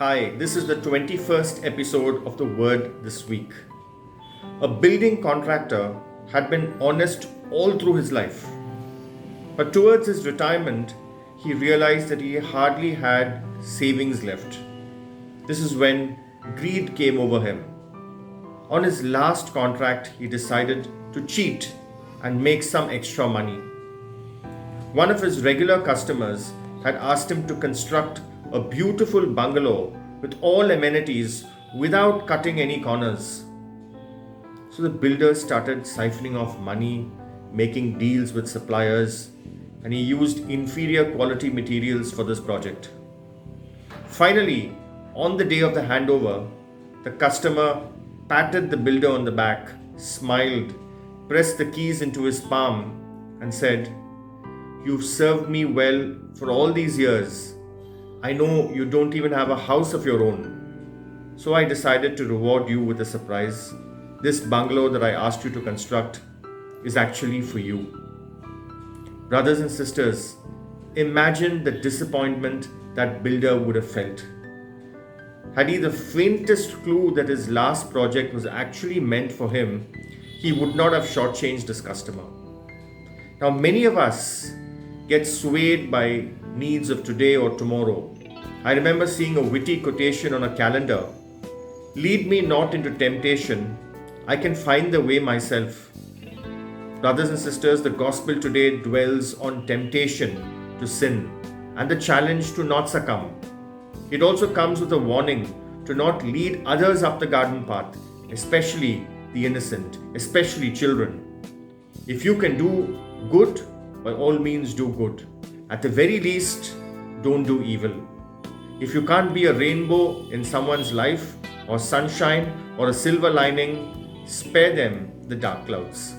Hi, this is the 21st episode of The Word This Week. A building contractor had been honest all through his life. But towards his retirement, he realized that he hardly had savings left. This is when greed came over him. On his last contract, he decided to cheat and make some extra money. One of his regular customers had asked him to construct a beautiful bungalow with all amenities without cutting any corners. So the builder started siphoning off money, making deals with suppliers, and he used inferior quality materials for this project. Finally, on the day of the handover, the customer patted the builder on the back, smiled, pressed the keys into his palm, and said, "You've served me well for all these years. I know you don't even have a house of your own. So I decided to reward you with a surprise. This bungalow that I asked you to construct is actually for you." Brothers and sisters, imagine the disappointment that builder would have felt. Had he the faintest clue that his last project was actually meant for him, he would not have shortchanged his customer. Now, many of us get swayed by needs of today or tomorrow. I remember seeing a witty quotation on a calendar: "Lead me not into temptation, I can find the way myself." Brothers and sisters, the gospel today dwells on temptation to sin and the challenge to not succumb. It also comes with a warning to not lead others up the garden path, especially the innocent, especially children. If you can do good, by all means do good. At the very least, don't do evil. If you can't be a rainbow in someone's life, or sunshine, or a silver lining, spare them the dark clouds.